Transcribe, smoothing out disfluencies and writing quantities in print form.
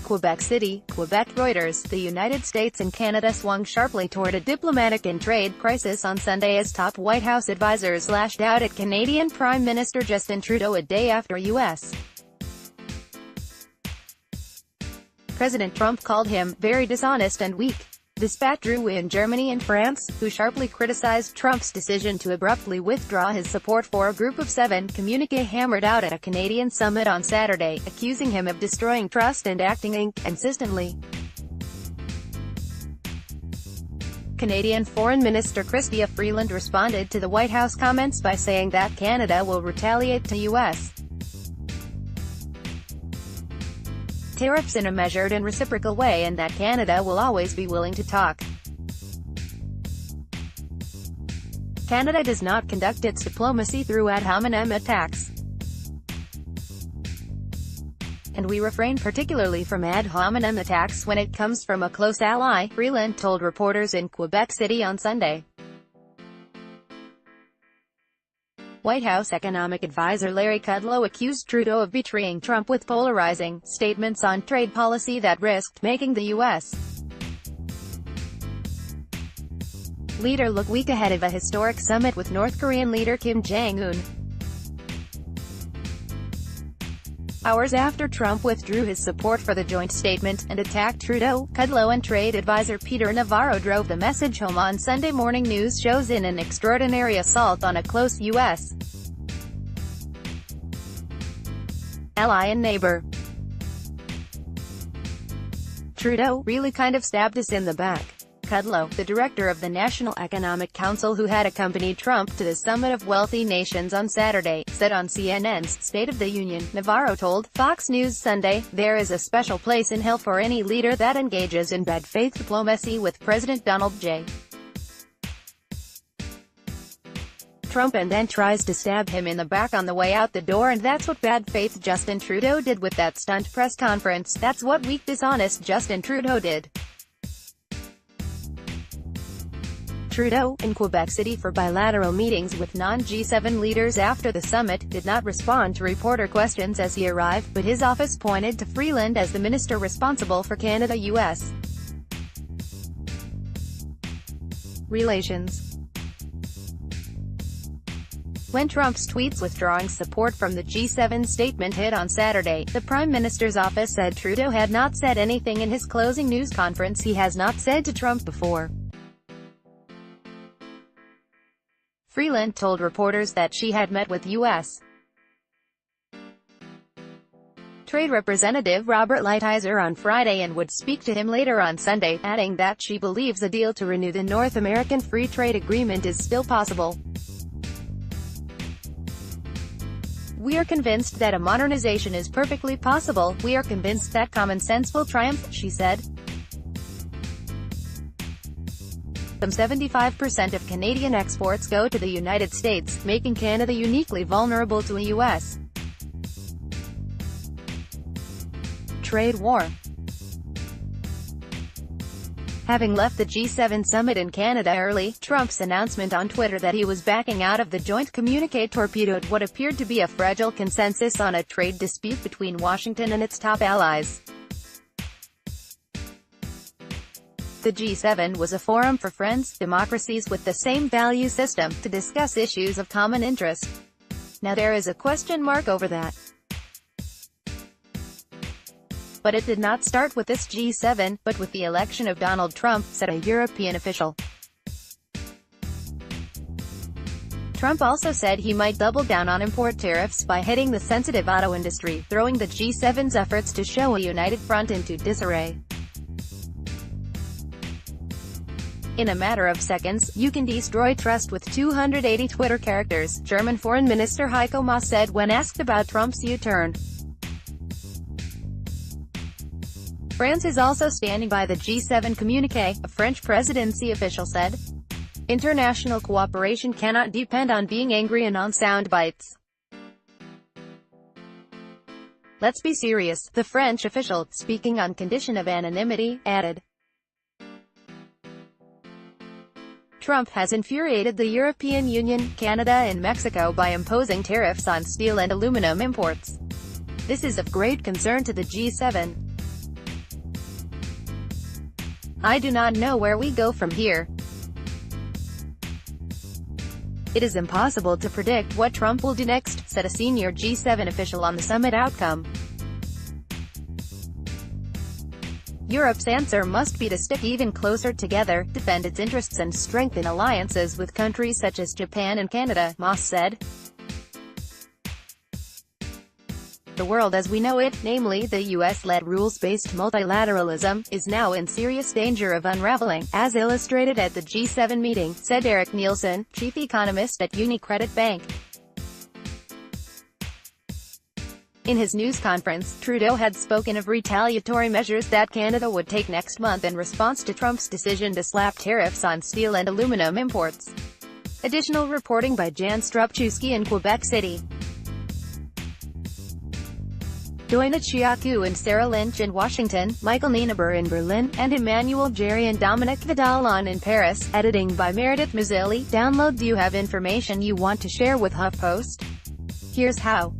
Quebec City, Quebec. Reuters, the United States and Canada swung sharply toward a diplomatic and trade crisis on Sunday as top White House advisors lashed out at Canadian Prime Minister Justin Trudeau a day after U.S. President Trump called him very dishonest and weak. The spat drew in Germany and France, who sharply criticized Trump's decision to abruptly withdraw his support for a Group of Seven communique hammered out at a Canadian summit on Saturday, accusing him of destroying trust and acting inconsistently. Canadian Foreign Minister Chrystia Freeland responded to the White House comments by saying that Canada will retaliate to U.S. tariffs in a measured and reciprocal way and that Canada will always be willing to talk. Canada does not conduct its diplomacy through ad hominem attacks. And we refrain particularly from ad hominem attacks when it comes from a close ally, Freeland told reporters in Quebec City on Sunday. White House economic advisor Larry Kudlow accused Trudeau of betraying Trump with polarizing statements on trade policy that risked making the U.S. leader look weak ahead of a historic summit with North Korean leader Kim Jong-un. Hours after Trump withdrew his support for the joint statement and attacked Trudeau, Kudlow and trade advisor Peter Navarro drove the message home on Sunday morning news shows in an extraordinary assault on a close U.S. ally and neighbor. Trudeau really kind of stabbed us in the back. Kudlow, the director of the National Economic Council who had accompanied Trump to the Summit of Wealthy Nations on Saturday, said on CNN's State of the Union. Navarro told Fox News Sunday, "There is a special place in hell for any leader that engages in bad faith diplomacy with President Donald J. Trump and then tries to stab him in the back on the way out the door, and that's what bad faith Justin Trudeau did with that stunt press conference. That's what weak dishonest Justin Trudeau did." Trudeau, in Quebec City for bilateral meetings with non-G7 leaders after the summit, did not respond to reporter questions as he arrived, but his office pointed to Freeland as the minister responsible for Canada-U.S. relations. When Trump's tweets withdrawing support from the G7 statement hit on Saturday, the Prime Minister's office said Trudeau had not said anything in his closing news conference he has not said to Trump before. Freeland told reporters that she had met with U.S. Trade Representative Robert Lighthizer on Friday and would speak to him later on Sunday, adding that she believes a deal to renew the North American Free Trade Agreement is still possible. "We are convinced that a modernization is perfectly possible. We are convinced that common sense will triumph," she said. Some 75% of Canadian exports go to the United States, making Canada uniquely vulnerable to a U.S. trade war. Having left the G7 summit in Canada early, Trump's announcement on Twitter that he was backing out of the joint communique torpedoed what appeared to be a fragile consensus on a trade dispute between Washington and its top allies. The G7 was a forum for friends, democracies with the same value system, to discuss issues of common interest. Now there is a question mark over that. But it did not start with this G7, but with the election of Donald Trump, said a European official. Trump also said he might double down on import tariffs by hitting the sensitive auto industry, throwing the G7's efforts to show a united front into disarray. In a matter of seconds, you can destroy trust with 280 Twitter characters, German Foreign Minister Heiko Maas said when asked about Trump's U-turn. France is also standing by the G7 communique, a French presidency official said. International cooperation cannot depend on being angry and on sound bites. Let's be serious, the French official, speaking on condition of anonymity, added. Trump has infuriated the European Union, Canada and Mexico by imposing tariffs on steel and aluminum imports. This is of great concern to the G7. I do not know where we go from here. It is impossible to predict what Trump will do next, said a senior G7 official on the summit outcome. Europe's answer must be to stick even closer together, defend its interests and strengthen alliances with countries such as Japan and Canada, Moss said. The world as we know it, namely the US-led rules-based multilateralism, is now in serious danger of unraveling, as illustrated at the G7 meeting, said Eric Nielsen, chief economist at UniCredit Bank. In his news conference, Trudeau had spoken of retaliatory measures that Canada would take next month in response to Trump's decision to slap tariffs on steel and aluminum imports. Additional reporting by Jan Stropczewski in Quebec City. Doina Chiaku and Sarah Lynch in Washington, Michael Nienaber in Berlin, and Emmanuel Jerry and Dominic Vidalon in Paris. Editing by Meredith Mazzilli. Download. Do you have information you want to share with HuffPost? Here's how.